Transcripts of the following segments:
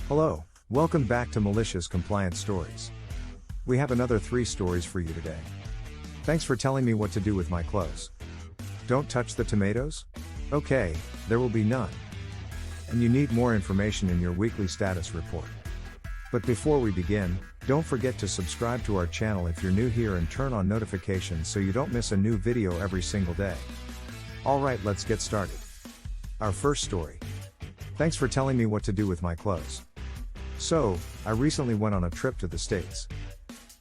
Hello, welcome back to Malicious Compliance Stories. We have another 3 stories for you today. Thanks for telling me what to do with my clothes. Don't touch the tomatoes? Okay, there will be none. And you need more information in your weekly status report. But before we begin, don't forget to subscribe to our channel if you're new here and turn on notifications so you don't miss a new video every single day. Alright, let's get started. Our first story. Thanks for telling me what to do with my clothes. So, I recently went on a trip to the States.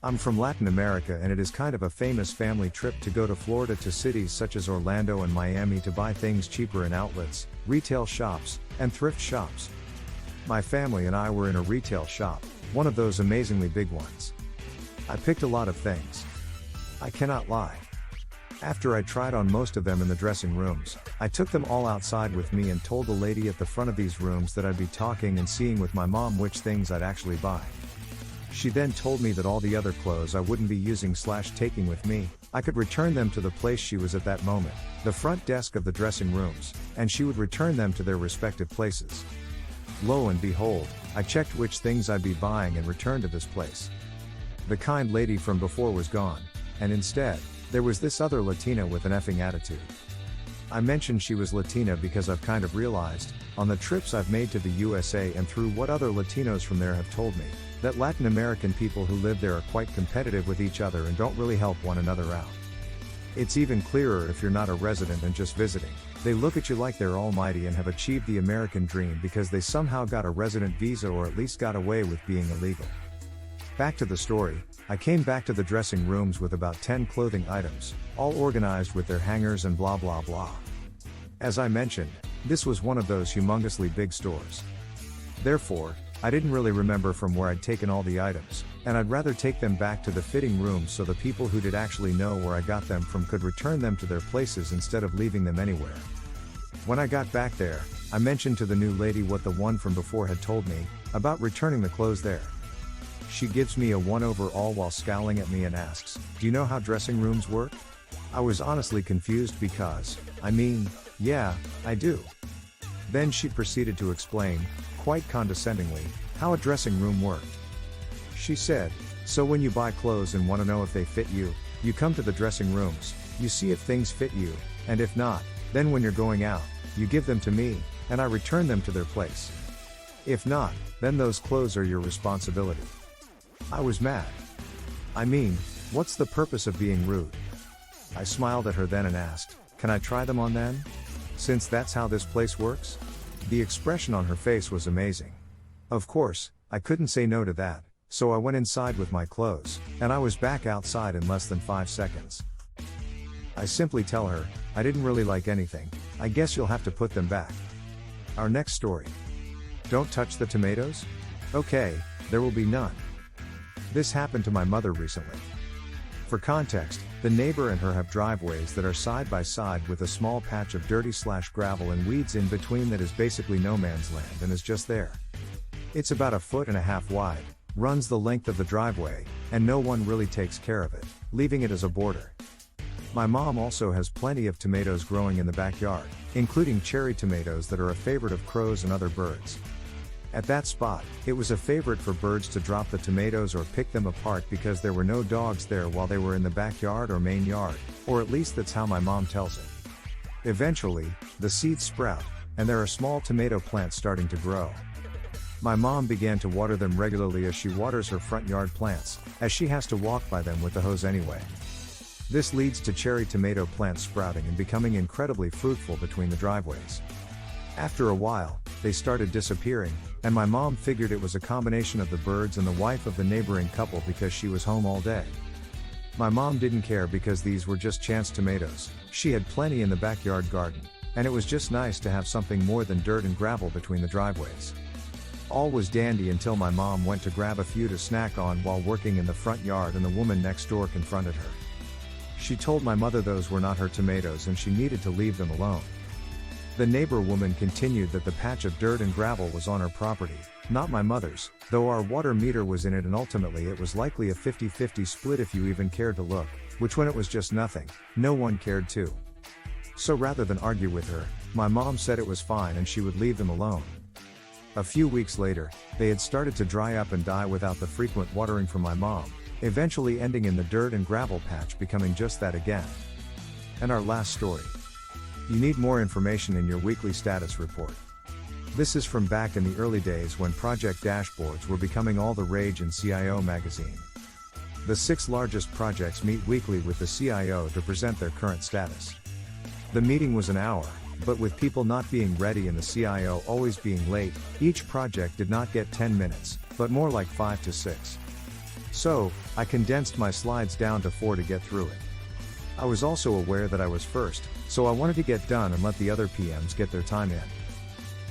I'm from Latin America and it is kind of a famous family trip to go to Florida to cities such as Orlando and Miami to buy things cheaper in outlets, retail shops, and thrift shops. My family and I were in a retail shop, one of those amazingly big ones. I picked a lot of things. I cannot lie. After I tried on most of them in the dressing rooms, I took them all outside with me and told the lady at the front of these rooms that I'd be talking and seeing with my mom which things I'd actually buy. She then told me that all the other clothes I wouldn't be using/taking with me, I could return them to the place she was at that moment, the front desk of the dressing rooms, and she would return them to their respective places. Lo and behold, I checked which things I'd be buying and returned to this place. The kind lady from before was gone, and instead, there was this other Latina with an effing attitude. I mentioned she was Latina because I've kind of realized, on the trips I've made to the USA and through what other Latinos from there have told me, that Latin American people who live there are quite competitive with each other and don't really help one another out. It's even clearer if you're not a resident and just visiting. They look at you like they're almighty and have achieved the American dream because they somehow got a resident visa or at least got away with being illegal. Back to the story, I came back to the dressing rooms with about 10 clothing items, all organized with their hangers and blah blah blah. As I mentioned, this was one of those humongously big stores. Therefore, I didn't really remember from where I'd taken all the items, and I'd rather take them back to the fitting rooms so the people who did actually know where I got them from could return them to their places instead of leaving them anywhere. When I got back there, I mentioned to the new lady what the one from before had told me, about returning the clothes there. She gives me a one over all while scowling at me and asks, "Do you know how dressing rooms work?" I was honestly confused because, yeah, I do. Then she proceeded to explain, quite condescendingly, how a dressing room worked. She said, "So when you buy clothes and want to know if they fit you, you come to the dressing rooms, you see if things fit you, and if not, then when you're going out, you give them to me, and I return them to their place. If not, then those clothes are your responsibility." I was mad. What's the purpose of being rude? I smiled at her then and asked, "Can I try them on then? Since that's how this place works?" The expression on her face was amazing. Of course, I couldn't say no to that, so I went inside with my clothes, and I was back outside in less than 5 seconds. I simply tell her, "I didn't really like anything, I guess you'll have to put them back." Our next story. Don't touch the tomatoes? Okay, there will be none. This happened to my mother recently. For context, the neighbor and her have driveways that are side by side with a small patch of dirty/gravel and weeds in between that is basically no man's land and is just there. It's about 1.5 feet wide, runs the length of the driveway, and no one really takes care of it, leaving it as a border. My mom also has plenty of tomatoes growing in the backyard, including cherry tomatoes that are a favorite of crows and other birds. At that spot, it was a favorite for birds to drop the tomatoes or pick them apart because there were no dogs there while they were in the backyard or main yard, or at least that's how my mom tells it. Eventually, the seeds sprout, and there are small tomato plants starting to grow. My mom began to water them regularly as she waters her front yard plants, as she has to walk by them with the hose anyway. This leads to cherry tomato plants sprouting and becoming incredibly fruitful between the driveways. After a while, they started disappearing, and my mom figured it was a combination of the birds and the wife of the neighboring couple because she was home all day. My mom didn't care because these were just chance tomatoes, she had plenty in the backyard garden, and it was just nice to have something more than dirt and gravel between the driveways. All was dandy until my mom went to grab a few to snack on while working in the front yard and the woman next door confronted her. She told my mother those were not her tomatoes and she needed to leave them alone. The neighbor woman continued that the patch of dirt and gravel was on her property, not my mother's, though our water meter was in it and ultimately it was likely a 50-50 split if you even cared to look, which when it was just nothing, no one cared to. So rather than argue with her, my mom said it was fine and she would leave them alone. A few weeks later, they had started to dry up and die without the frequent watering from my mom, eventually ending in the dirt and gravel patch becoming just that again. And our last story. You need more information in your weekly status report. This is from back in the early days when project dashboards were becoming all the rage in CIO magazine. The 6 largest projects meet weekly with the CIO to present their current status. The meeting was an hour, but with people not being ready and the CIO always being late, each project did not get 10 minutes, but more like 5 to 6. So, I condensed my slides down to 4 to get through it. I was also aware that I was first, so I wanted to get done and let the other PMs get their time in.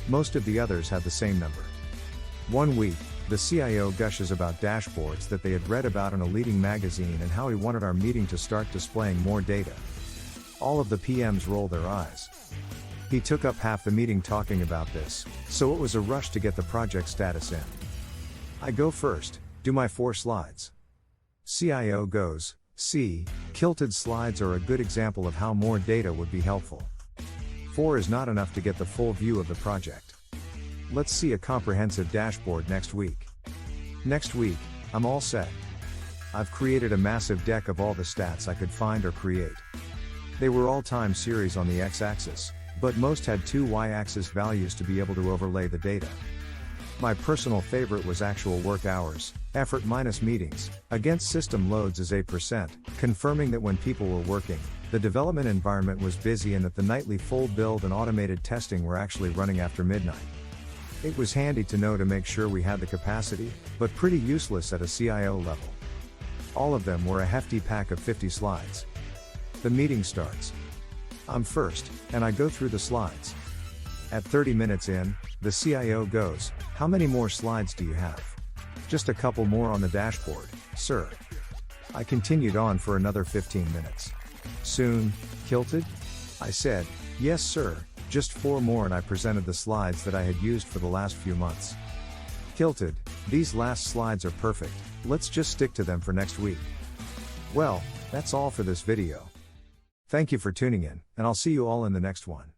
Most of the others had the same number. One week, the CIO gushes about dashboards that they had read about in a leading magazine and how he wanted our meeting to start displaying more data. All of the PMs roll their eyes. He took up half the meeting talking about this, so it was a rush to get the project status in. I go first, do my 4 slides. CIO goes, "See, kilted slides are a good example of how more data would be helpful. 4 is not enough to get the full view of the project. Let's see a comprehensive dashboard next week." Next week, I'm all set. I've created a massive deck of all the stats I could find or create. They were all time series on the x-axis, but most had 2 y-axis values to be able to overlay the data. My personal favorite was actual work hours, effort minus meetings, against system loads as 8%, confirming that when people were working, the development environment was busy and that the nightly full build and automated testing were actually running after midnight. It was handy to know to make sure we had the capacity, but pretty useless at a CIO level. All of them were a hefty pack of 50 slides. The meeting starts. I'm first, and I go through the slides. At 30 minutes in, the CIO goes, "How many more slides do you have?" "Just a couple more on the dashboard, sir." I continued on for another 15 minutes. "Soon, kilted?" I said, "Yes sir, just 4 more," and I presented the slides that I had used for the last few months. "Kilted, these last slides are perfect, let's just stick to them for next week." Well, that's all for this video. Thank you for tuning in, and I'll see you all in the next one.